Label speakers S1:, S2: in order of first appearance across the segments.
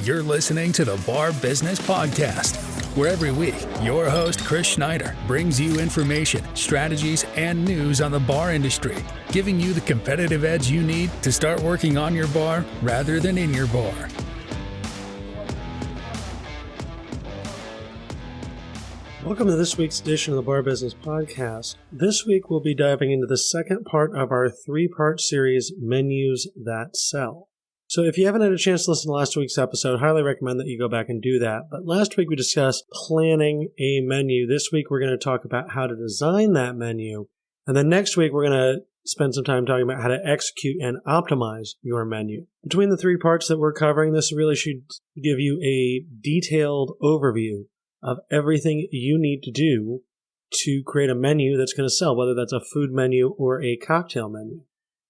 S1: You're listening to the Bar Business Podcast, where every week your host, Chris Schneider, brings you information, strategies, and news on the bar industry, giving you the competitive edge you need to start working on your bar rather than in your bar.
S2: Welcome to this week's edition of the Bar Business Podcast. This week we'll be diving into the second part of our three-part series, Menus That Sell. So if you haven't had a chance to listen to last week's episode, I highly recommend that you go back and do that. But last week we discussed planning a menu. This week we're going to talk about how to design that menu. And then next week we're going to spend some time talking about how to execute and optimize your menu. Between the three parts that we're covering, this really should give you a detailed overview of everything you need to do to create a menu that's going to sell, whether that's a food menu or a cocktail menu.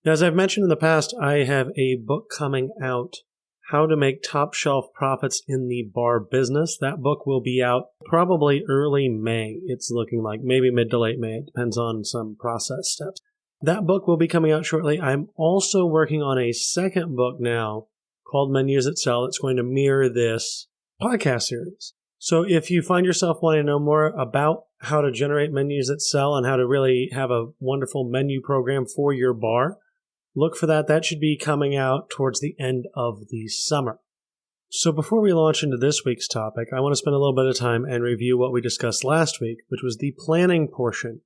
S2: Now, as I've mentioned in the past, I have a book coming out, How to Make Top Shelf Profits in the Bar Business. That book will be out probably early May. It's looking like maybe mid to late May. It depends on some process steps. That book will be coming out shortly. I'm also working on a second book now called Menus That Sell. It's going to mirror this podcast series. So if you find yourself wanting to know more about how to generate menus that sell and how to really have a wonderful menu program for your bar, look for that. That should be coming out towards the end of the summer. So before we launch into this week's topic, I want to spend a little bit of time and review what we discussed last week, which was the planning portion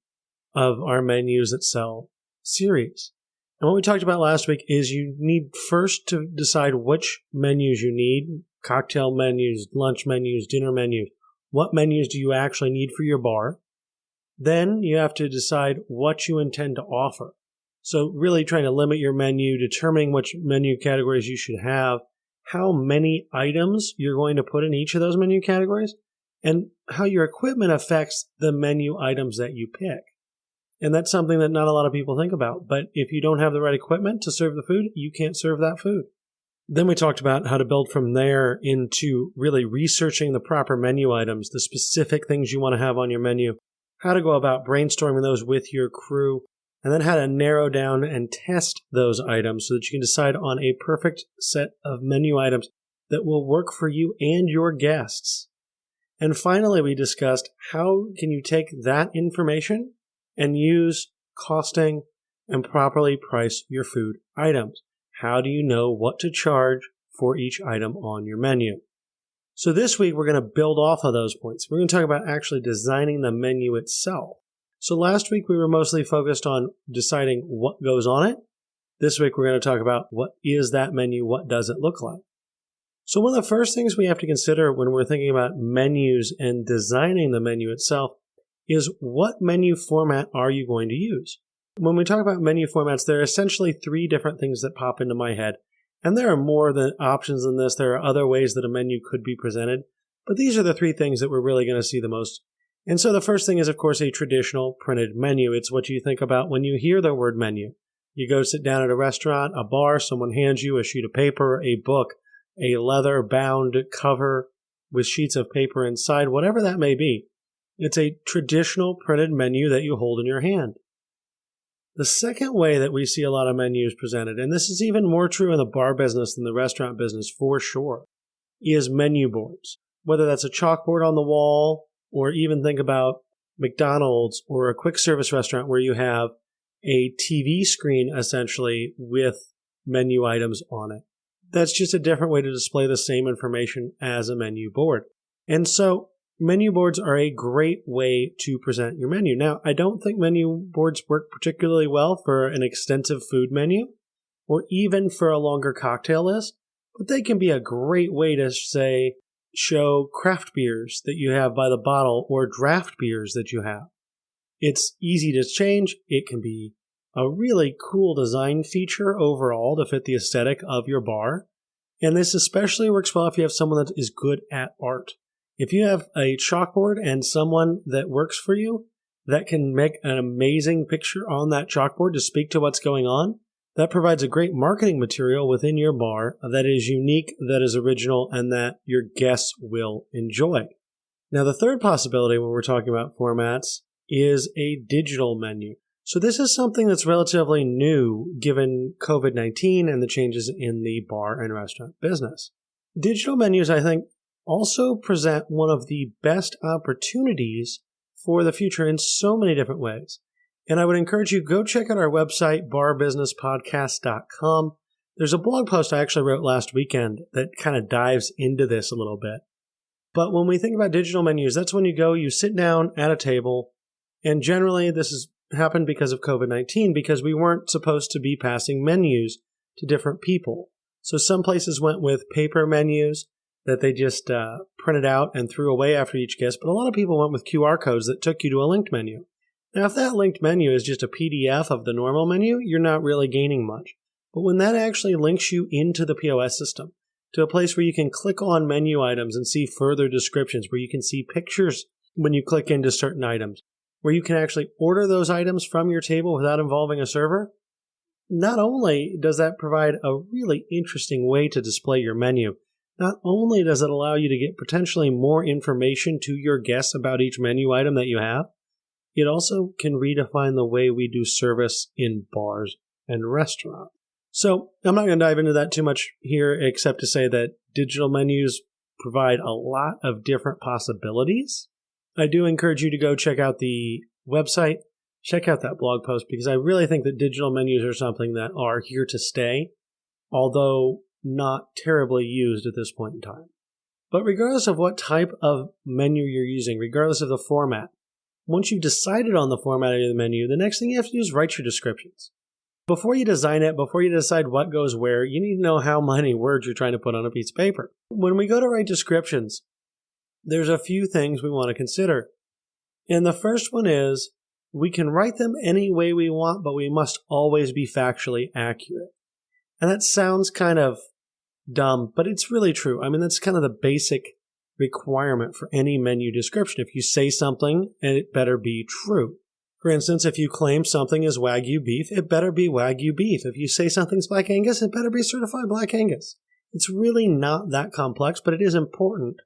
S2: of our Menus That Sell series. And what we talked about last week is you need first to decide which menus you need, cocktail menus, lunch menus, dinner menus. What menus do you actually need for your bar? Then you have to decide what you intend to offer. So really trying to limit your menu, determining which menu categories you should have, how many items you're going to put in each of those menu categories, and how your equipment affects the menu items that you pick. And that's something that not a lot of people think about. But if you don't have the right equipment to serve the food, you can't serve that food. Then we talked about how to build from there into really researching the proper menu items, the specific things you want to have on your menu, how to go about brainstorming those with your crew, and then how to narrow down and test those items so that you can decide on a perfect set of menu items that will work for you and your guests. And finally, we discussed how can you take that information and use costing and properly price your food items. How do you know what to charge for each item on your menu? So this week, we're going to build off of those points. We're going to talk about actually designing the menu itself. So last week, we were mostly focused on deciding what goes on it. This week, we're going to talk about what is that menu, what does it look like. So one of the first things we have to consider when we're thinking about menus and designing the menu itself is what menu format are you going to use? When we talk about menu formats, there are essentially three different things that pop into my head. And there are more than options than this. There are other ways that a menu could be presented. But these are the three things that we're really going to see the most. And so the first thing is, of course, a traditional printed menu. It's what you think about when you hear the word menu. You go sit down at a restaurant, a bar, someone hands you a sheet of paper, a book, a leather-bound cover with sheets of paper inside, whatever that may be. It's a traditional printed menu that you hold in your hand. The second way that we see a lot of menus presented, and this is even more true in the bar business than the restaurant business for sure, is menu boards. Whether that's a chalkboard on the wall, or even think about McDonald's or a quick service restaurant where you have a TV screen essentially with menu items on it. That's just a different way to display the same information as a menu board. And so menu boards are a great way to present your menu. Now, I don't think menu boards work particularly well for an extensive food menu or even for a longer cocktail list, but they can be a great way to, say, show craft beers that you have by the bottle or draft beers that you have. It's easy to change. It can be a really cool design feature overall to fit the aesthetic of your bar. And this especially works well if you have someone that is good at art. If you have a chalkboard and someone that works for you that can make an amazing picture on that chalkboard to speak to what's going on, that provides a great marketing material within your bar that is unique, that is original, and that your guests will enjoy. Now, the third possibility when we're talking about formats is a digital menu. So this is something that's relatively new given COVID-19 and the changes in the bar and restaurant business. Digital menus, I think, also present one of the best opportunities for the future in so many different ways. And I would encourage you, go check out our website, barbusinesspodcast.com. There's a blog post I actually wrote last weekend that kind of dives into this a little bit. But when we think about digital menus, that's when you go, you sit down at a table, and generally this has happened because of COVID-19, because we weren't supposed to be passing menus to different people. So some places went with paper menus that they just printed out and threw away after each guest, but a lot of people went with QR codes that took you to a linked menu. Now, if that linked menu is just a PDF of the normal menu, you're not really gaining much. But when that actually links you into the POS system, to a place where you can click on menu items and see further descriptions, where you can see pictures when you click into certain items, where you can actually order those items from your table without involving a server, not only does that provide a really interesting way to display your menu, not only does it allow you to get potentially more information to your guests about each menu item that you have, it also can redefine the way we do service in bars and restaurants. So I'm not going to dive into that too much here, except to say that digital menus provide a lot of different possibilities. I do encourage you to go check out the website, check out that blog post, because I really think that digital menus are something that are here to stay, although not terribly used at this point in time. But regardless of what type of menu you're using, regardless of the format, once you've decided on the format of the menu, the next thing you have to do is write your descriptions. Before you design it, before you decide what goes where, you need to know how many words you're trying to put on a piece of paper. When we go to write descriptions, there's a few things we want to consider. And the first one is, we can write them any way we want, but we must always be factually accurate. And that sounds kind of dumb, but it's really true. I mean, that's kind of the basic requirement for any menu description. If you say something, and it better be true. For instance, if you claim something is Wagyu beef, it better be Wagyu beef. If you say something's Black Angus, it better be certified Black Angus. It's really not that complex, but it is important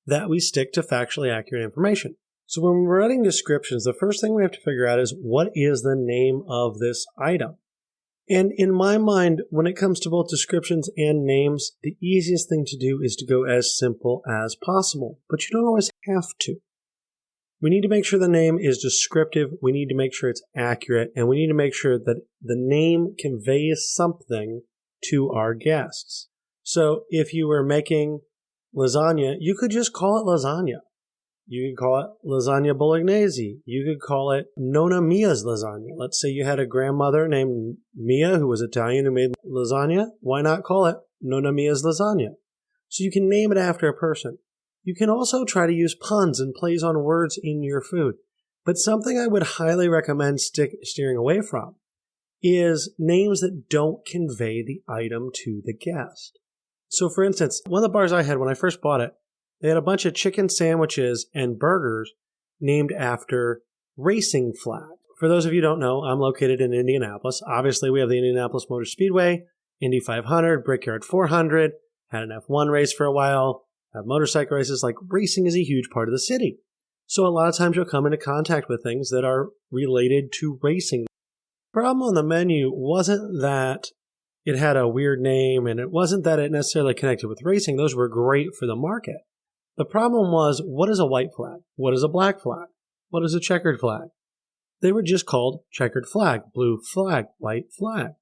S2: that we stick to factually accurate information. So when we're writing descriptions, the first thing we have to figure out is, what is the name of this item? And in my mind, when it comes to both descriptions and names, the easiest thing to do is to go as simple as possible, but you don't always have to. We need to make sure the name is descriptive, we need to make sure it's accurate, and we need to make sure that the name conveys something to our guests. So if you were making lasagna, you could just call it lasagna. You could call it lasagna bolognese. You could call it Nonna Mia's lasagna. Let's say you had a grandmother named Mia who was Italian who made lasagna. Why not call it Nonna Mia's lasagna? So you can name it after a person. You can also try to use puns and plays on words in your food. But something I would highly recommend steering away from is names that don't convey the item to the guest. So for instance, one of the bars I had when I first bought it, they had a bunch of chicken sandwiches and burgers named after racing flags. For those of you who don't know, I'm located in Indianapolis. Obviously, we have the Indianapolis Motor Speedway, Indy 500, Brickyard 400, had an F1 race for a while, have motorcycle races. Like, racing is a huge part of the city. So a lot of times you'll come into contact with things that are related to racing. The problem on the menu wasn't that it had a weird name, and it wasn't that it necessarily connected with racing. Those were great for the market. The problem was, what is a white flag? What is a black flag? What is a checkered flag? They were just called checkered flag, blue flag, white flag.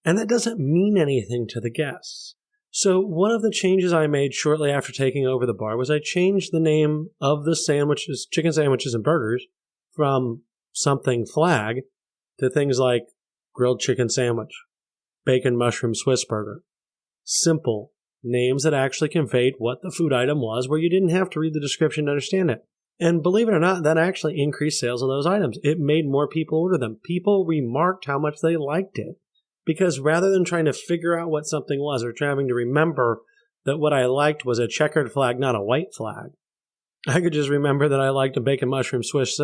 S2: And that doesn't mean anything to the guests. So one of the changes I made shortly after taking over the bar was I changed the name of the sandwiches, chicken sandwiches and burgers, from something flag to things like grilled chicken sandwich, bacon mushroom Swiss burger. Simple names that actually conveyed what the food item was, where you didn't have to read the description to understand it. And believe it or not, that actually increased sales of those items. It made more people order them. People remarked how much they liked it. Because rather than trying to figure out what something was, or having to remember that what I liked was a checkered flag, not a white flag, I could just remember that I liked a bacon mushroom Swiss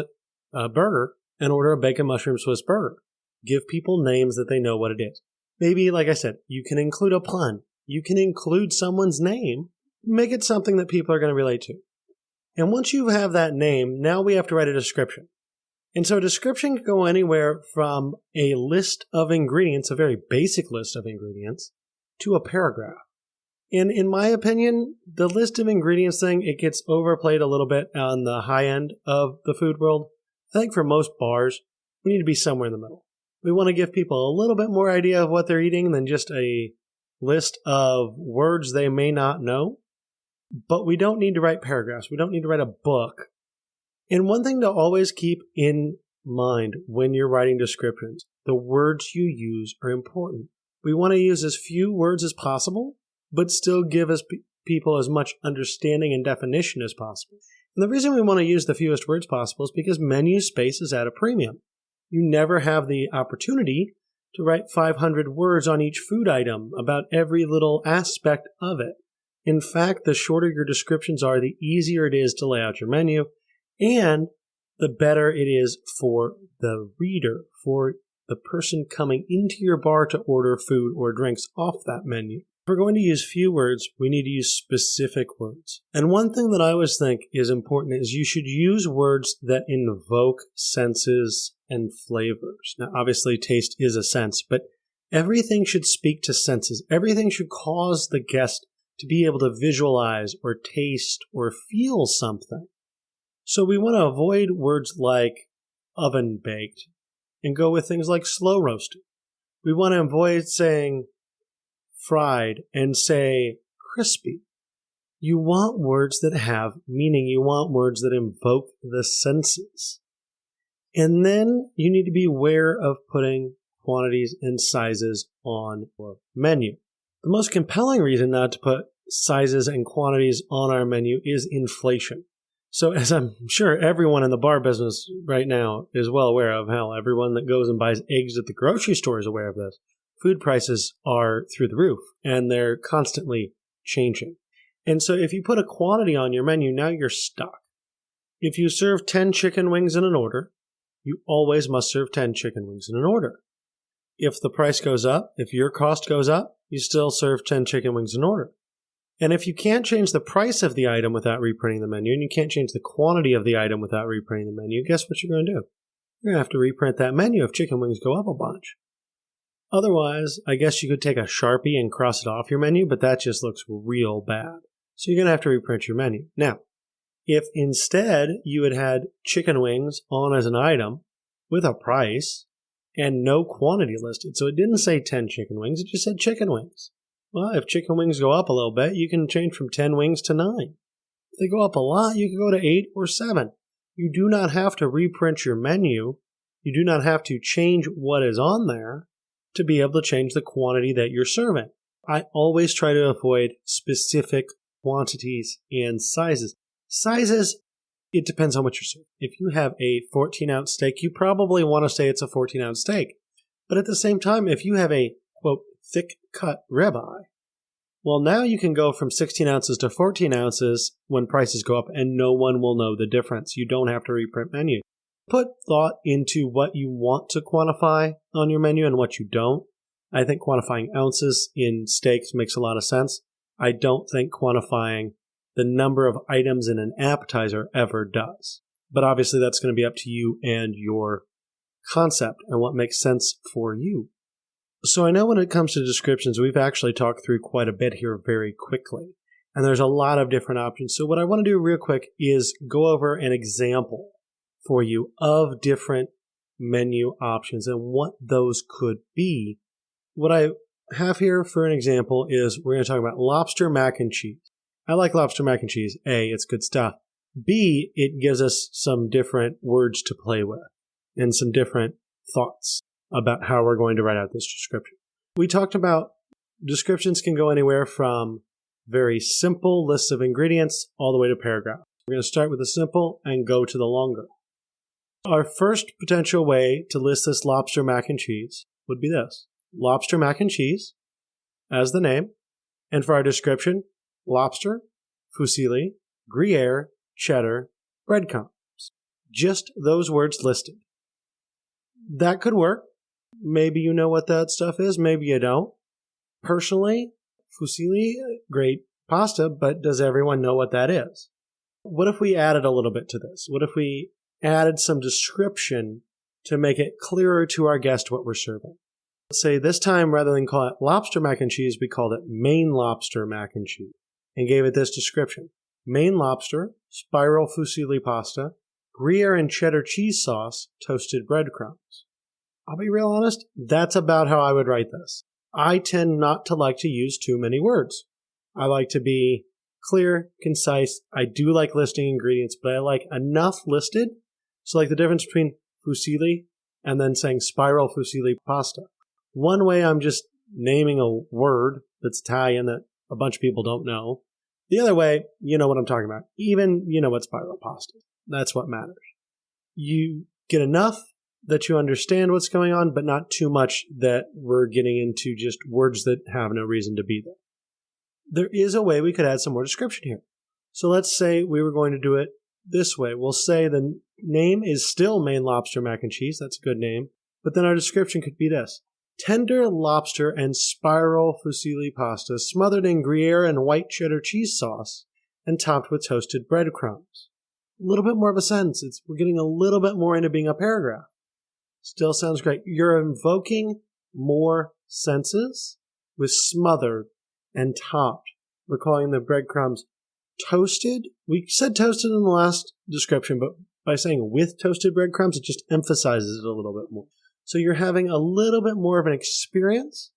S2: burger and order a bacon mushroom Swiss burger. Give people names that they know what it is. Maybe, like I said, you can include a pun. You can include someone's name. Make it something that people are going to relate to. And once you have that name, now we have to write a description. And so a description can go anywhere from a list of ingredients, a very basic list of ingredients, to a paragraph. And in my opinion, the list of ingredients thing, it gets overplayed a little bit on the high end of the food world. I think for most bars, we need to be somewhere in the middle. We want to give people a little bit more idea of what they're eating than just a list of words they may not know. But we don't need to write paragraphs. We don't need to write a book. And one thing to always keep in mind when you're writing descriptions, the words you use are important. We want to use as few words as possible, but still give us people as much understanding and definition as possible. And the reason we want to use the fewest words possible is because menu space is at a premium. You never have the opportunity to write 500 words on each food item about every little aspect of it. In fact, the shorter your descriptions are, the easier it is to lay out your menu, and the better it is for the reader, for the person coming into your bar to order food or drinks off that menu. If we're going to use few words, we need to use specific words. And one thing that I always think is important is you should use words that invoke senses and flavors. Now, obviously, taste is a sense, but everything should speak to senses. Everything should cause the guest to be able to visualize or taste or feel something. So we want to avoid words like oven baked and go with things like slow roasted. We want to avoid saying fried and say crispy. You want words that have meaning. You want words that invoke the senses. And then you need to be aware of putting quantities and sizes on your menu. The most compelling reason not to put sizes and quantities on our menu is inflation. So as I'm sure everyone in the bar business right now is well aware of, hell, everyone that goes and buys eggs at the grocery store is aware of this. Food prices are through the roof, and they're constantly changing. And so if you put a quantity on your menu, now you're stuck. If you serve 10 chicken wings in an order, you always must serve 10 chicken wings in an order. If the price goes up, if your cost goes up, you still serve 10 chicken wings in order. And if you can't change the price of the item without reprinting the menu, and you can't change the quantity of the item without reprinting the menu, guess what you're going to do? You're going to have to reprint that menu if chicken wings go up a bunch. Otherwise, I guess you could take a Sharpie and cross it off your menu, but that just looks real bad. So you're going to have to reprint your menu. Now, if instead you had had chicken wings on as an item with a price and no quantity listed, so it didn't say 10 chicken wings, it just said chicken wings. Well, if chicken wings go up a little bit, you can change from 10 wings to 9. If they go up a lot, you can go to 8 or 7. You do not have to reprint your menu. You do not have to change what is on there to be able to change the quantity that you're serving. I always try to avoid specific quantities and sizes. Sizes, it depends on what you're serving. If you have a 14-ounce steak, you probably want to say it's a 14-ounce steak. But at the same time, if you have a, quote, thick-cut ribeye, well, now you can go from 16 ounces to 14 ounces when prices go up, and no one will know the difference. You don't have to reprint menus. Put thought into what you want to quantify on your menu and what you don't. I think quantifying ounces in steaks makes a lot of sense. I don't think quantifying the number of items in an appetizer ever does. But obviously that's going to be up to you and your concept and what makes sense for you. So I know when it comes to descriptions, we've actually talked through quite a bit here very quickly. And there's a lot of different options. So what I want to do real quick is go over an example for you of different menu options and what those could be. What I have here for an example is we're going to talk about lobster mac and cheese. I like lobster mac and cheese. A, it's good stuff. B, it gives us some different words to play with and some different thoughts about how we're going to write out this description. We talked about descriptions can go anywhere from very simple lists of ingredients all the way to paragraphs. We're going to start with the simple and go to the longer. Our first potential way to list this lobster mac and cheese would be this. Lobster mac and cheese, as the name, and for our description, lobster, fusilli, Gruyere, cheddar, breadcrumbs. Just those words listed. That could work. Maybe you know what that stuff is, maybe you don't. Personally, fusilli, great pasta, but does everyone know what that is? What if we added a little bit to this? What if we added some description to make it clearer to our guest what we're serving? Let's say this time, rather than call it lobster mac and cheese, we called it Maine lobster mac and cheese and gave it this description. Maine lobster, spiral fusilli pasta, Gruyere and cheddar cheese sauce, toasted breadcrumbs. I'll be real honest, that's about how I would write this. I tend not to like to use too many words. I like to be clear, concise. I do like listing ingredients, but I like enough listed. So like the difference between fusilli and then saying spiral fusilli pasta. One way I'm just naming a word that's Italian that a bunch of people don't know. The other way, you know what I'm talking about. Even you know what spiral pasta is. That's what matters. You get enough that you understand what's going on, but not too much that we're getting into just words that have no reason to be there. There is a way we could add some more description here. So let's say we were going to do it this way. We'll say the name is still Maine lobster mac and cheese. That's a good name. But then our description could be this. Tender lobster and spiral fusilli pasta smothered in Gruyere and white cheddar cheese sauce and topped with toasted breadcrumbs. A little bit more of a sentence. We're getting a little bit more into being a paragraph. Still sounds great. You're invoking more senses with smothered and topped. We're calling the breadcrumbs toasted. We said toasted in the last description, but by saying with toasted breadcrumbs, it just emphasizes it a little bit more. So you're having a little bit more of an experience,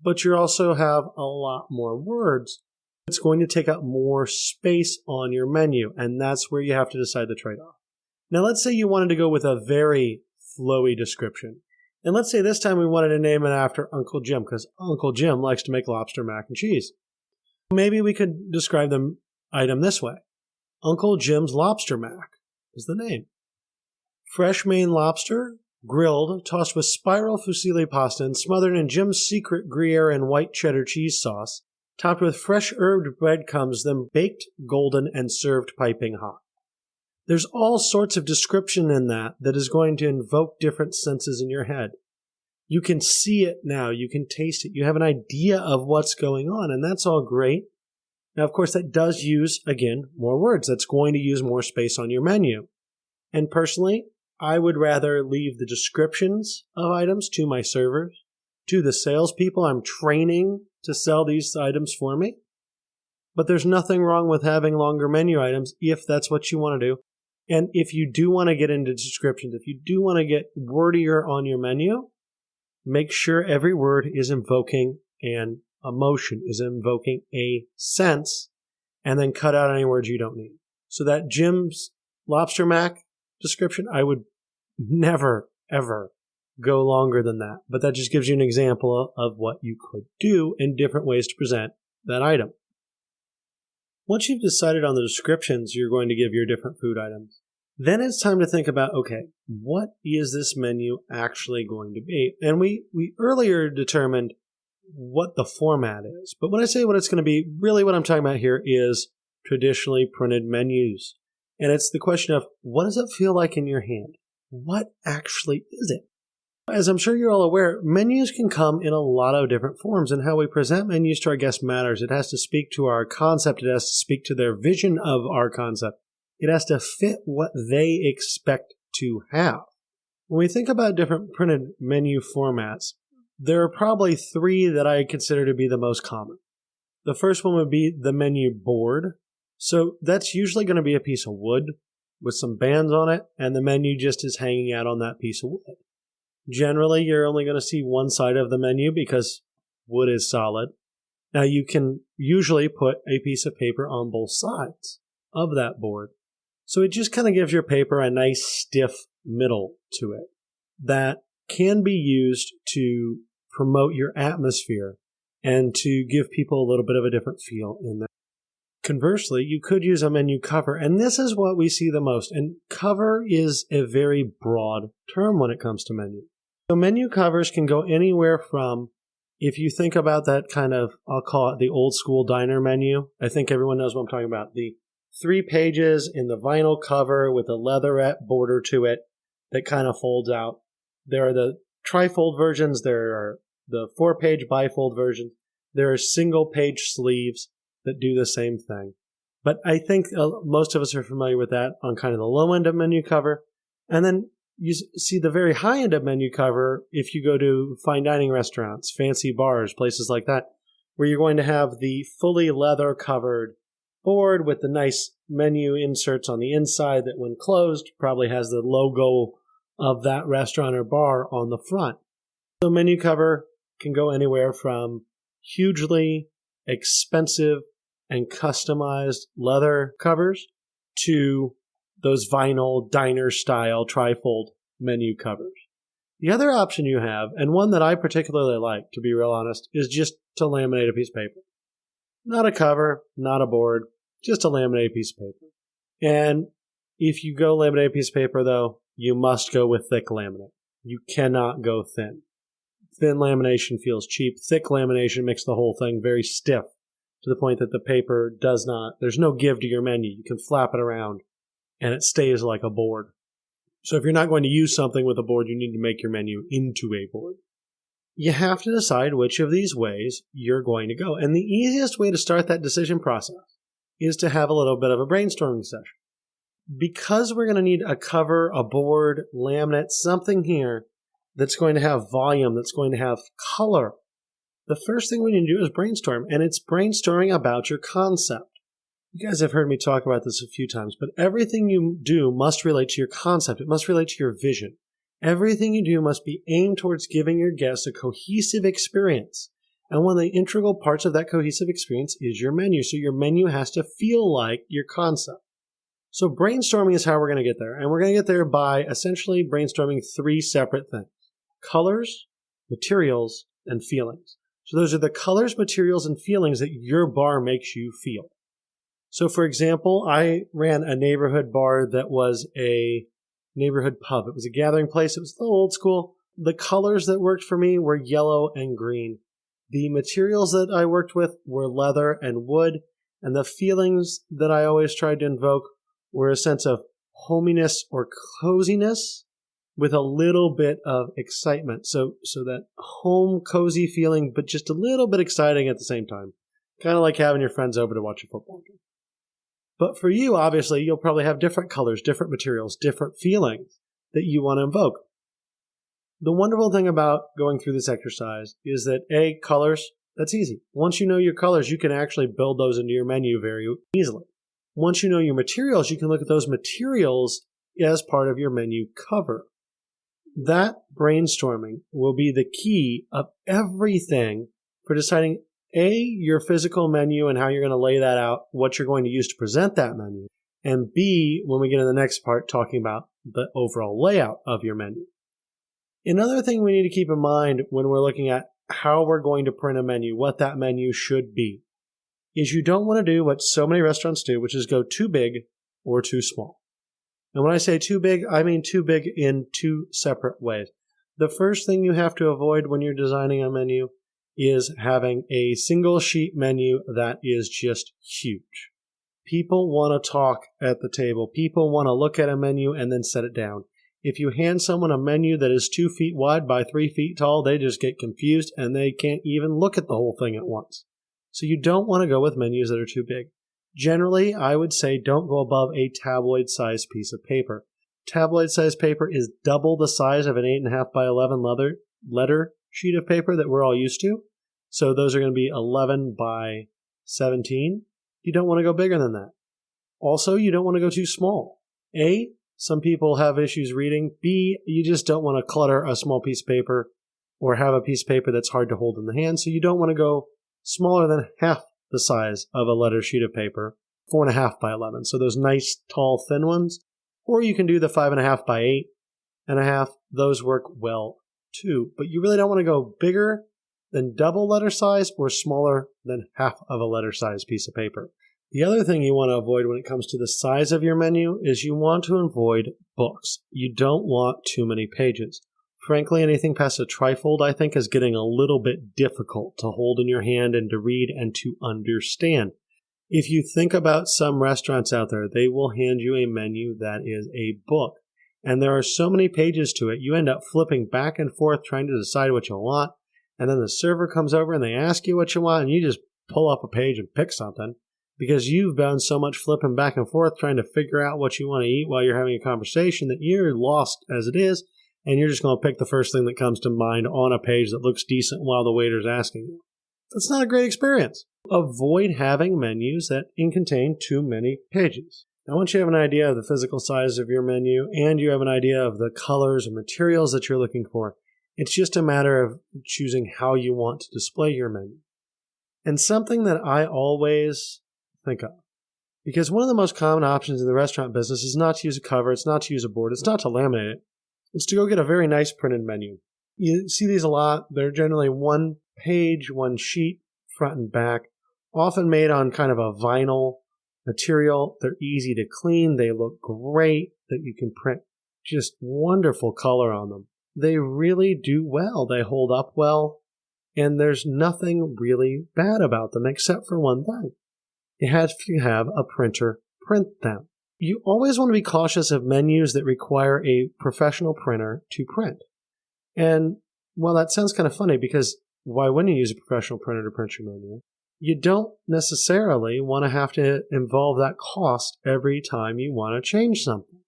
S2: but you also have a lot more words. It's going to take up more space on your menu, and that's where you have to decide the trade-off. Now, let's say you wanted to go with a very flowy description. And let's say this time we wanted to name it after Uncle Jim, because Uncle Jim likes to make lobster mac and cheese. Maybe we could describe the item this way. Uncle Jim's Lobster Mac is the name. Fresh Maine lobster, grilled, tossed with spiral fusilli pasta and smothered in Jim's secret Gruyere and white cheddar cheese sauce, topped with fresh herbed breadcrumbs, then baked golden and served piping hot. There's all sorts of description in that is going to invoke different senses in your head. You can see it now. You can taste it. You have an idea of what's going on, and that's all great. Now, of course, that does use, again, more words. That's going to use more space on your menu. And personally, I would rather leave the descriptions of items to my servers, to the salespeople I'm training to sell these items for me. But there's nothing wrong with having longer menu items if that's what you want to do. And if you do want to get into descriptions, if you do want to get wordier on your menu, make sure every word is invoking an emotion, is invoking a sense, and then cut out any words you don't need. So that Jim's Lobster Mac description, I would never, ever go longer than that. But that just gives you an example of what you could do in different ways to present that item. Once you've decided on the descriptions you're going to give your different food items, then it's time to think about, okay, what is this menu actually going to be? And we earlier determined what the format is. But when I say what it's going to be, really what I'm talking about here is traditionally printed menus. And it's the question of, what does it feel like in your hand? What actually is it? As I'm sure you're all aware, menus can come in a lot of different forms, and how we present menus to our guests matters. It has to speak to our concept. It has to speak to their vision of our concept. It has to fit what they expect to have. When we think about different printed menu formats, there are probably three that I consider to be the most common. The first one would be the menu board. So that's usually going to be a piece of wood with some bands on it, and the menu just is hanging out on that piece of wood. Generally, you're only going to see one side of the menu because wood is solid. Now, you can usually put a piece of paper on both sides of that board. So it just kind of gives your paper a nice stiff middle to it that can be used to promote your atmosphere and to give people a little bit of a different feel in there. Conversely, you could use a menu cover, and this is what we see the most. And cover is a very broad term when it comes to menu. So menu covers can go anywhere from, if you think about that kind of, I'll call it the old school diner menu. I think everyone knows what I'm talking about. The 3 pages in the vinyl cover with a leatherette border to it that kind of folds out. There are the trifold versions. There are the 4-page bifold versions. There are single-page sleeves that do the same thing. But I think most of us are familiar with that on kind of the low end of menu cover. And then You see the very high end of menu cover if you go to fine dining restaurants, fancy bars, places like that, where you're going to have the fully leather covered board with the nice menu inserts on the inside that when closed probably has the logo of that restaurant or bar on the front. So menu cover can go anywhere from hugely expensive and customized leather covers to those vinyl diner-style trifold menu covers. The other option you have, and one that I particularly like, to be real honest, is just to laminate a piece of paper. Not a cover, not a board, just a laminated piece of paper. And if you go laminate a piece of paper, though, you must go with thick laminate. You cannot go thin. Thin lamination feels cheap. Thick lamination makes the whole thing very stiff to the point that the paper there's no give to your menu. You can flap it around and it stays like a board. So if you're not going to use something with a board, you need to make your menu into a board. You have to decide which of these ways you're going to go. And the easiest way to start that decision process is to have a little bit of a brainstorming session. Because we're going to need a cover, a board, laminate, something here that's going to have volume, that's going to have color, the first thing we need to do is brainstorm. And it's brainstorming about your concept. You guys have heard me talk about this a few times, but everything you do must relate to your concept. It must relate to your vision. Everything you do must be aimed towards giving your guests a cohesive experience. And one of the integral parts of that cohesive experience is your menu. So your menu has to feel like your concept. So brainstorming is how we're going to get there. And we're going to get there by essentially brainstorming three separate things: colors, materials, and feelings. So those are the colors, materials, and feelings that your bar makes you feel. So for example, I ran a neighborhood bar that was a neighborhood pub. It was a gathering place. It was a little old school. The colors that worked for me were yellow and green. The materials that I worked with were leather and wood. And the feelings that I always tried to invoke were a sense of hominess or coziness with a little bit of excitement. So that home cozy feeling, but just a little bit exciting at the same time. Kind of like having your friends over to watch a football game. But for you, obviously, you'll probably have different colors, different materials, different feelings that you want to invoke. The wonderful thing about going through this exercise is that, colors, that's easy. Once you know your colors, you can actually build those into your menu very easily. Once you know your materials, you can look at those materials as part of your menu cover. That brainstorming will be the key of everything for deciding your physical menu and how you're going to lay that out, what you're going to use to present that menu, and B, when we get in the next part, talking about the overall layout of your menu. Another thing we need to keep in mind when we're looking at how we're going to print a menu, what that menu should be, is you don't want to do what so many restaurants do, which is go too big or too small. And when I say too big, I mean too big in two separate ways. The first thing you have to avoid when you're designing a menu is having a single sheet menu that is just huge. People want to talk at the table. People want to look at a menu and then set it down. If you hand someone a menu that is 2 feet wide by 3 feet tall, they just get confused and they can't even look at the whole thing at once. So you don't want to go with menus that are too big. Generally, I would say don't go above a tabloid-sized piece of paper. Tabloid-sized paper is double the size of an 8.5 by 11 letter sheet of paper that we're all used to. So those are going to be 11 by 17. You don't want to go bigger than that. Also, you don't want to go too small. A, some people have issues reading. B, you just don't want to clutter a small piece of paper or have a piece of paper that's hard to hold in the hand. So you don't want to go smaller than half the size of a letter sheet of paper, 4.5 by 11. So those nice, tall, thin ones. Or you can do the 5.5 by 8.5. Those work well too. But you really don't want to go bigger than double letter size or smaller than half of a letter size piece of paper. The other thing you want to avoid when it comes to the size of your menu is you want to avoid books. You don't want too many pages. Frankly, anything past a trifold, I think, is getting a little bit difficult to hold in your hand and to read and to understand. If you think about some restaurants out there, they will hand you a menu that is a book. And there are so many pages to it, you end up flipping back and forth trying to decide what you want. And then the server comes over and they ask you what you want, and you just pull up a page and pick something. because you've done so much flipping back and forth trying to figure out what you want to eat while you're having a conversation that you're lost as it is, and you're just going to pick the first thing that comes to mind on a page that looks decent while the waiter's asking you. That's not a great experience. Avoid having menus that contain too many pages. Now, once you have an idea of the physical size of your menu and you have an idea of the colors and materials that you're looking for, it's just a matter of choosing how you want to display your menu. And something that I always think of, because one of the most common options in the restaurant business is not to use a cover, it's not to use a board, it's not to laminate it, it's to go get a very nice printed menu. You see these a lot. They're generally one page, one sheet, front and back, often made on kind of a vinyl material. They're easy to clean. They look great, that you can print just wonderful color on them. They really do well. They hold up well, and there's nothing really bad about them except for one thing. You have to have a printer print them. You always want to be cautious of menus that require a professional printer to print. And well, that sounds kind of funny, because why wouldn't you use a professional printer to print your menu? You don't necessarily want to have to involve that cost every time you want to change something.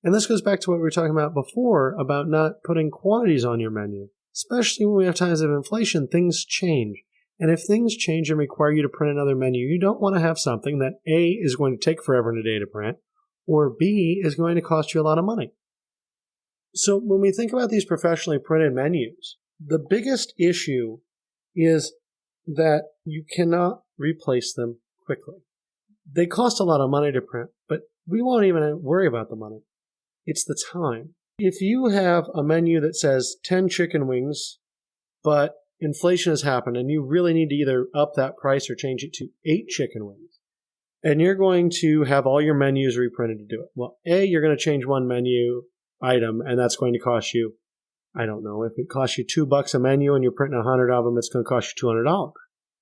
S2: And this goes back to what we were talking about before about not putting quantities on your menu. Especially when we have times of inflation, things change. And if things change and require you to print another menu, you don't want to have something that A, is going to take forever and a day to print, or B, is going to cost you a lot of money. So when we think about these professionally printed menus, the biggest issue is that you cannot replace them quickly. They cost a lot of money to print, but we won't even worry about the money. It's the time. If you have a menu that says 10 chicken wings, but inflation has happened and you really need to either up that price or change it to 8 chicken wings, and you're going to have all your menus reprinted to do it. Well, A, you're going to change one menu item, and that's going to cost you, I don't know, if it costs you $2 a menu and you're printing 100 of them, it's going to cost you $200.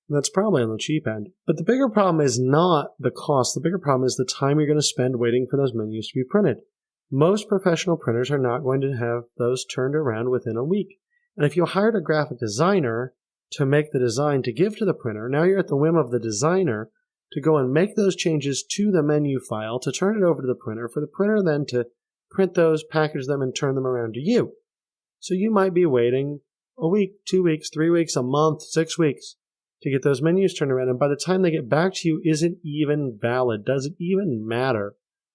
S2: That's probably on the cheap end. But the bigger problem is not the cost. The bigger problem is the time you're going to spend waiting for those menus to be printed. Most professional printers are not going to have those turned around within a week. And if you hired a graphic designer to make the design to give to the printer, now you're at the whim of the designer to go and make those changes to the menu file, to turn it over to the printer, for the printer then to print those, package them, and turn them around to you. So you might be waiting a week, 2 weeks, 3 weeks, a month, 6 weeks to get those menus turned around. And by the time they get back to you, is it even valid? Does it even matter?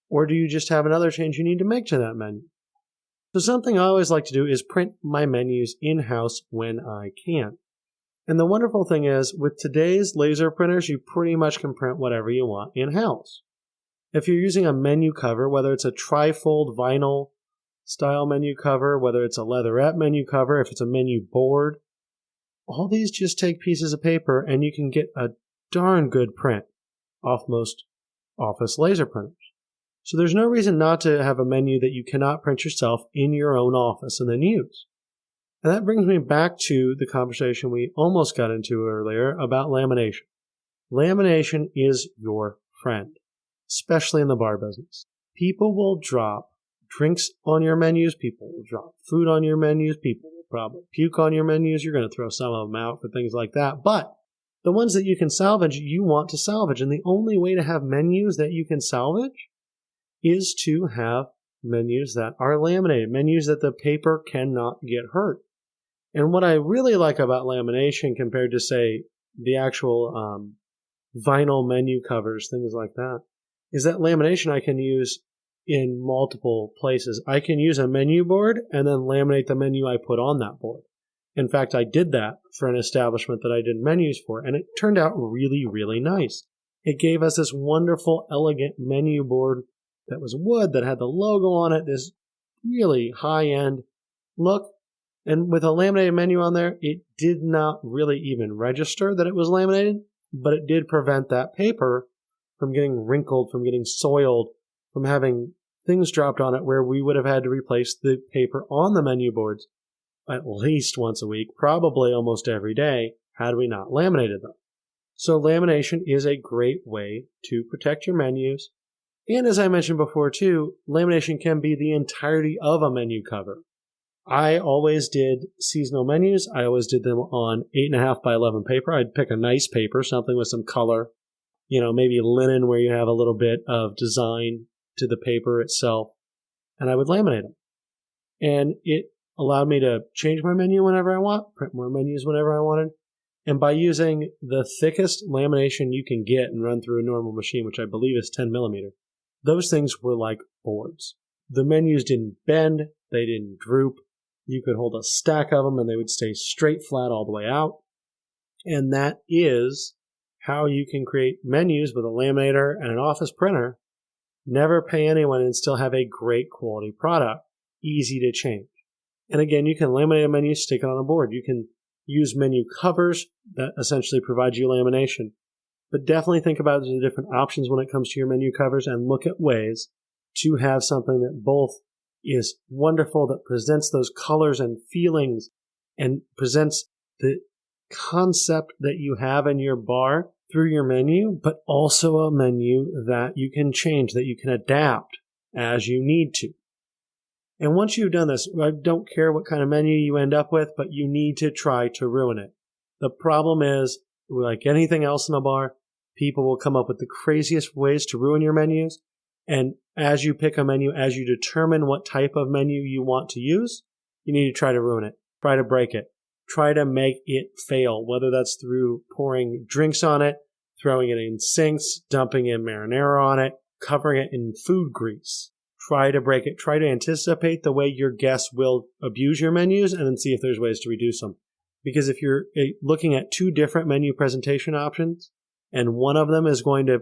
S2: Or do you just have another change you need to make to that menu? So something I always like to do is print my menus in-house when I can. And the wonderful thing is, with today's laser printers, you pretty much can print whatever you want in-house. If you're using a menu cover, whether it's a tri-fold vinyl style menu cover, whether it's a leatherette menu cover, if it's a menu board, all these just take pieces of paper and you can get a darn good print off most office laser printers. So there's no reason not to have a menu that you cannot print yourself in your own office and then use. And that brings me back to the conversation we almost got into earlier about lamination. Lamination is your friend, especially in the bar business. People will drop drinks on your menus. People will drop food on your menus. People will probably puke on your menus. You're going to throw some of them out for things like that. But the ones that you can salvage, you want to salvage. And the only way to have menus that you can salvage is to have menus that are laminated, menus that the paper cannot get hurt. And what I really like about lamination compared to, say, the actual vinyl menu covers, things like that, is that lamination I can use in multiple places. I can use a menu board and then laminate the menu I put on that board. In fact, I did that for an establishment that I did menus for, and it turned out really, really nice. It gave us this wonderful, elegant menu board that was wood, that had the logo on it, this really high-end look. And with a laminated menu on there, it did not really even register that it was laminated, but it did prevent that paper from getting wrinkled, from getting soiled, from having things dropped on it where we would have had to replace the paper on the menu boards at least once a week, probably almost every day, had we not laminated them. So lamination is a great way to protect your menus. And as I mentioned before too, lamination can be the entirety of a menu cover. I always did seasonal menus. I always did them on 8.5 by 11 paper. I'd pick a nice paper, something with some color, maybe linen where you have a little bit of design to the paper itself, and I would laminate them. And it allowed me to change my menu whenever I want, print more menus whenever I wanted. And by using the thickest lamination you can get and run through a normal machine, which I believe is 10 millimeter, those things were like boards. The menus didn't bend, they didn't droop. You could hold a stack of them and they would stay straight flat all the way out. And that is how you can create menus with a laminator and an office printer, never pay anyone, and still have a great quality product. Easy to change. And again, you can laminate a menu, stick it on a board. You can use menu covers that essentially provide you lamination. But definitely think about the different options when it comes to your menu covers and look at ways to have something that both is wonderful, that presents those colors and feelings and presents the concept that you have in your bar through your menu, but also a menu that you can change, that you can adapt as you need to. And once you've done this, I don't care what kind of menu you end up with, but you need to try to ruin it. The problem is, like anything else in a bar, people will come up with the craziest ways to ruin your menus. And as you pick a menu, as you determine what type of menu you want to use, you need to try to ruin it. Try to break it. Try to make it fail, whether that's through pouring drinks on it, throwing it in sinks, dumping in marinara on it, covering it in food grease. Try to break it. Try to anticipate the way your guests will abuse your menus and then see if there's ways to reduce them. Because if you're looking at two different menu presentation options and one of them is going to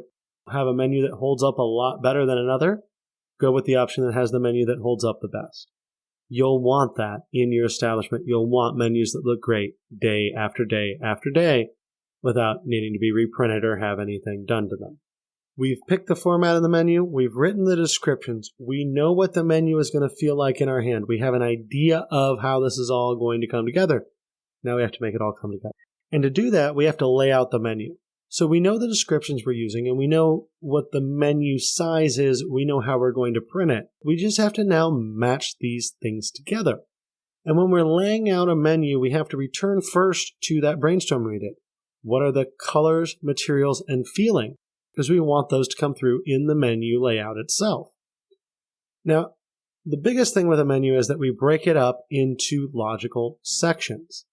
S2: have a menu that holds up a lot better than another, go with the option that has the menu that holds up the best. You'll want that in your establishment. You'll want menus that look great day after day after day without needing to be reprinted or have anything done to them. We've picked the format of the menu. We've written the descriptions. We know what the menu is going to feel like in our hand. We have an idea of how this is all going to come together. Now we have to make it all come together. And to do that, we have to lay out the menu. So we know the descriptions we're using, and we know what the menu size is. We know how we're going to print it. We just have to now match these things together. And when we're laying out a menu, we have to return first to that brainstorm we did. What are the colors, materials, and feeling? Because we want those to come through in the menu layout itself. Now, the biggest thing with a menu is that we break it up into logical sections.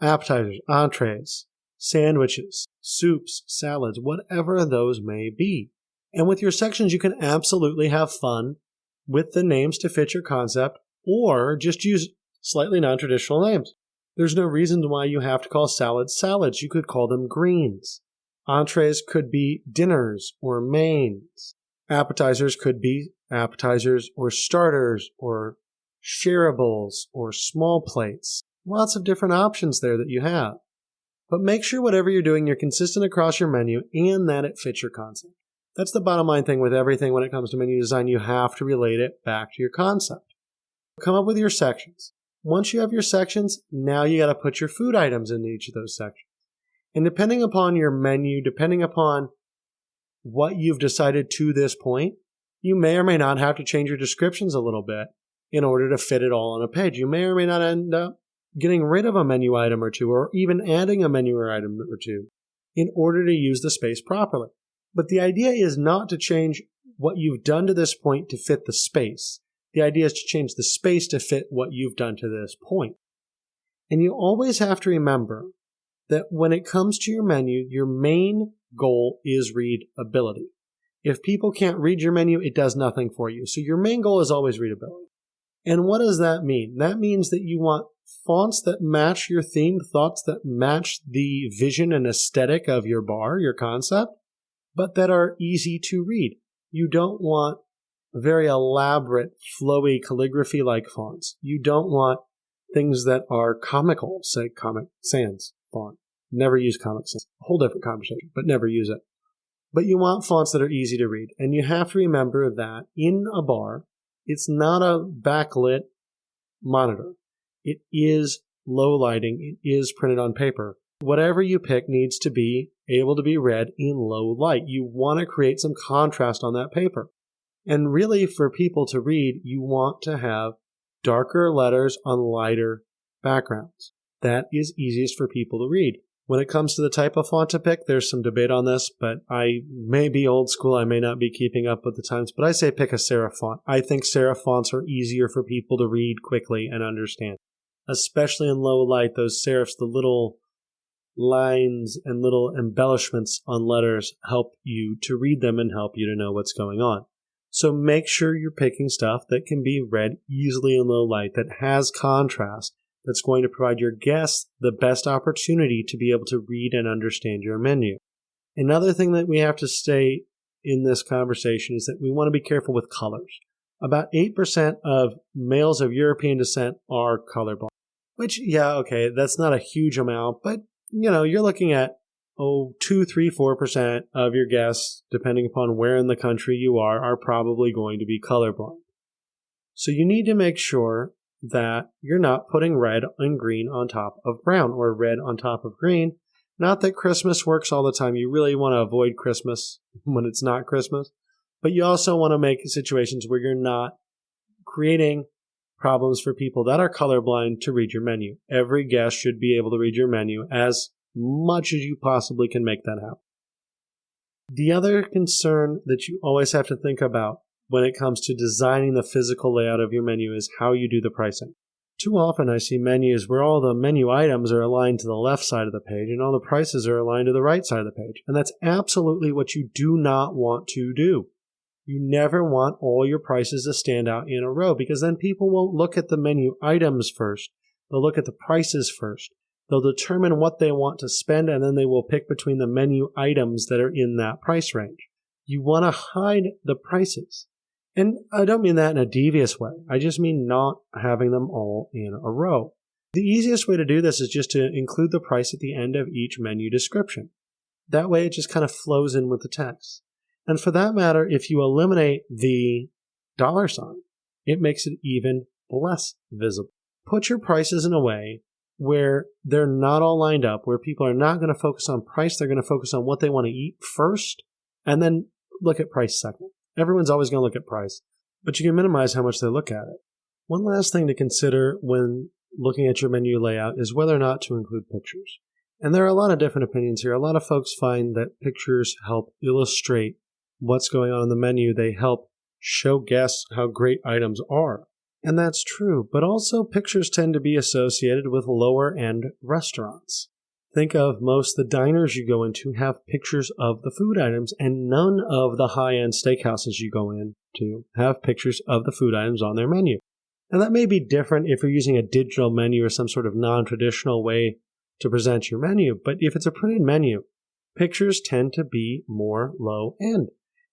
S2: Appetizers, entrees, sandwiches, soups, salads, whatever those may be. And with your sections, you can absolutely have fun with the names to fit your concept, or just use slightly non-traditional names. There's no reason why you have to call salads salads. You could call them greens. Entrees could be dinners or mains. Appetizers could be appetizers or starters or shareables or small plates. Lots of different options there that you have. But make sure whatever you're doing, you're consistent across your menu and that it fits your concept. That's the bottom line thing with everything when it comes to menu design. You have to relate it back to your concept. Come up with your sections. Once you have your sections, now you got to put your food items in each of those sections. And depending upon your menu, depending upon what you've decided to this point, you may or may not have to change your descriptions a little bit in order to fit it all on a page. You may or may not end up getting rid of a menu item or two, or even adding a menu item or two in order to use the space properly. But the idea is not to change what you've done to this point to fit the space. The idea is to change the space to fit what you've done to this point. And you always have to remember that when it comes to your menu, your main goal is readability. If people can't read your menu, it does nothing for you. So your main goal is always readability. And what does that mean? That means that you want fonts that match your theme, thoughts that match the vision and aesthetic of your bar, your concept, but that are easy to read. You don't want very elaborate, flowy calligraphy-like fonts. You don't want things that are comical, say Comic Sans font. Never use Comic Sans. A whole different conversation, but never use it. But you want fonts that are easy to read. And you have to remember that in a bar, it's not a backlit monitor. It is low lighting. It is printed on paper. Whatever you pick needs to be able to be read in low light. You want to create some contrast on that paper. And really, for people to read, you want to have darker letters on lighter backgrounds. That is easiest for people to read. When it comes to the type of font to pick, there's some debate on this, but I may be old school. I may not be keeping up with the times, but I say pick a serif font. I think serif fonts are easier for people to read quickly and understand, especially in low light. Those serifs, the little lines and little embellishments on letters help you to read them and help you to know what's going on. So make sure you're picking stuff that can be read easily in low light, that has contrast, that's going to provide your guests the best opportunity to be able to read and understand your menu. Another thing that we have to stay in this conversation is that we want to be careful with colors. About 8% of males of European descent are colorblind, which, that's not a huge amount, but you're looking at 2, 3, 4% of your guests, depending upon where in the country you are probably going to be colorblind. So you need to make sure that you're not putting red and green on top of brown or red on top of green. Not that Christmas works all the time. You really want to avoid Christmas when it's not Christmas, but you also want to make situations where you're not creating problems for people that are colorblind to read your menu. Every guest should be able to read your menu as much as you possibly can make that happen. The other concern that you always have to think about when it comes to designing the physical layout of your menu is how you do the pricing. Too often I see menus where all the menu items are aligned to the left side of the page and all the prices are aligned to the right side of the page. And that's absolutely what you do not want to do. You never want all your prices to stand out in a row, because then people won't look at the menu items first. They'll look at the prices first. They'll determine what they want to spend, and then they will pick between the menu items that are in that price range. You want to hide the prices. And I don't mean that in a devious way. I just mean not having them all in a row. The easiest way to do this is just to include the price at the end of each menu description. That way it just kind of flows in with the text. And for that matter, if you eliminate the $sign, it makes it even less visible. Put your prices in a way where they're not all lined up, where people are not going to focus on price. They're going to focus on what they want to eat first, and then look at price second. Everyone's always going to look at price, but you can minimize how much they look at it. One last thing to consider when looking at your menu layout is whether or not to include pictures. And there are a lot of different opinions here. A lot of folks find that pictures help illustrate what's going on in the menu. They help show guests how great items are. And that's true, but also pictures tend to be associated with lower-end restaurants. Think of most of the diners you go into have pictures of the food items, and none of the high-end steakhouses you go into have pictures of the food items on their menu. And that may be different if you're using a digital menu or some sort of non-traditional way to present your menu, but if it's a printed menu, pictures tend to be more low-end.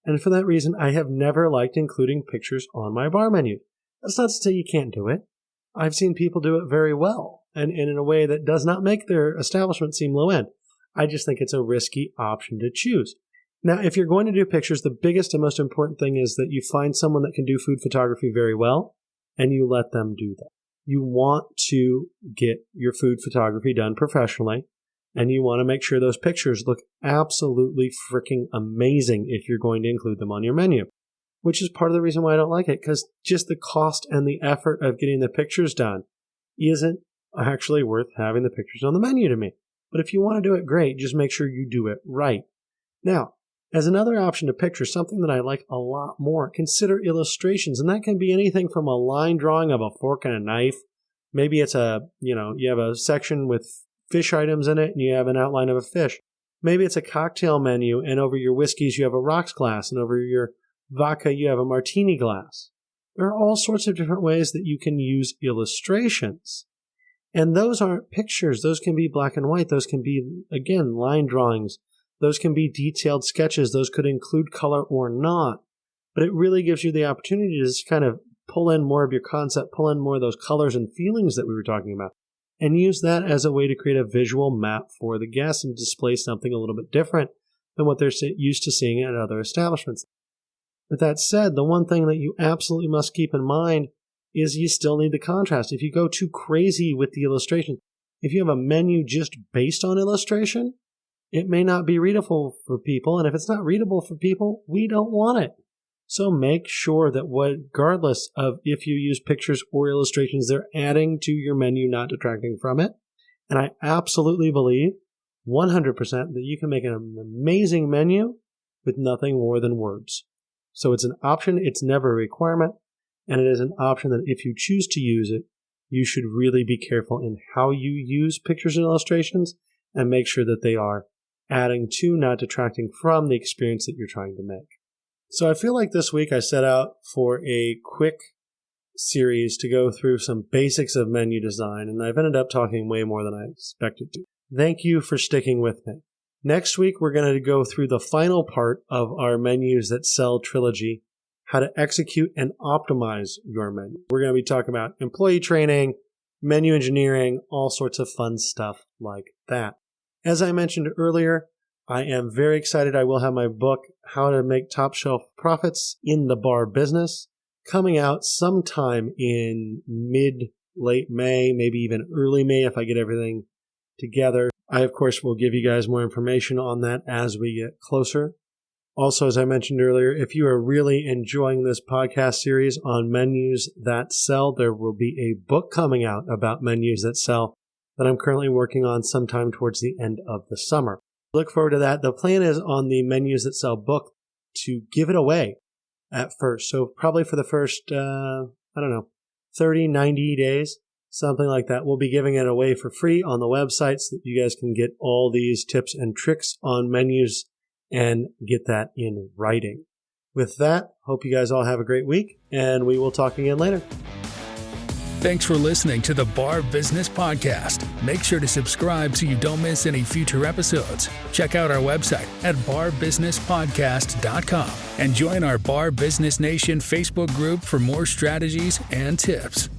S2: And for that reason, I have never liked including pictures on my bar menu. That's not to say you can't do it. I've seen people do it very well, and in a way that does not make their establishment seem low-end. I just think it's a risky option to choose. Now, if you're going to do pictures, the biggest and most important thing is that you find someone that can do food photography very well, and you let them do that. You want to get your food photography done professionally, and you want to make sure those pictures look absolutely freaking amazing if you're going to include them on your menu, which is part of the reason why I don't like it, because just the cost and the effort of getting the pictures done isn't actually worth having the pictures on the menu to me. But if you want to do it, great. Just make sure you do it right. Now, as another option to pictures, something that I like a lot more, consider illustrations. And that can be anything from a line drawing of a fork and a knife. Maybe it's you have a section with fish items in it and you have an outline of a fish. Maybe it's a cocktail menu, and over your whiskeys you have a rocks glass, and over your vodka you have a martini glass. There are all sorts of different ways that you can use illustrations. And those aren't pictures. Those can be black and white. Those can be, again, line drawings. Those can be detailed sketches. Those could include color or not. But it really gives you the opportunity to just kind of pull in more of your concept, pull in more of those colors and feelings that we were talking about, and use that as a way to create a visual map for the guests and display something a little bit different than what they're used to seeing at other establishments. With that said, the one thing that you absolutely must keep in mind is you still need the contrast. If you go too crazy with the illustration, if you have a menu just based on illustration, it may not be readable for people. And if it's not readable for people, we don't want it. So make sure that regardless of if you use pictures or illustrations, they're adding to your menu, not detracting from it. And I absolutely believe 100% that you can make an amazing menu with nothing more than words. So it's an option, it's never a requirement, and it is an option that if you choose to use it, you should really be careful in how you use pictures and illustrations and make sure that they are adding to, not detracting from, the experience that you're trying to make. So I feel like this week I set out for a quick series to go through some basics of menu design, and I've ended up talking way more than I expected to. Thank you for sticking with me. Next week, we're going to go through the final part of our Menus That Sell trilogy, how to execute and optimize your menu. We're going to be talking about employee training, menu engineering, all sorts of fun stuff like that. As I mentioned earlier, I am very excited. I will have my book, How to Make Top Shelf Profits in the Bar Business, coming out sometime in late May, maybe even early May if I get everything together. I, of course, will give you guys more information on that as we get closer. Also, as I mentioned earlier, if you are really enjoying this podcast series on Menus That Sell, there will be a book coming out about Menus That Sell that I'm currently working on sometime towards the end of the summer. Look forward to that. The plan is on the Menus That Sell book to give it away at first. So probably for the first, 30, 90 days, something like that. We'll be giving it away for free on the website so that you guys can get all these tips and tricks on menus and get that in writing. With that, hope you guys all have a great week, and we will talk again later.
S1: Thanks for listening to the Bar Business Podcast. Make sure to subscribe so you don't miss any future episodes. Check out our website at barbusinesspodcast.com and join our Bar Business Nation Facebook group for more strategies and tips.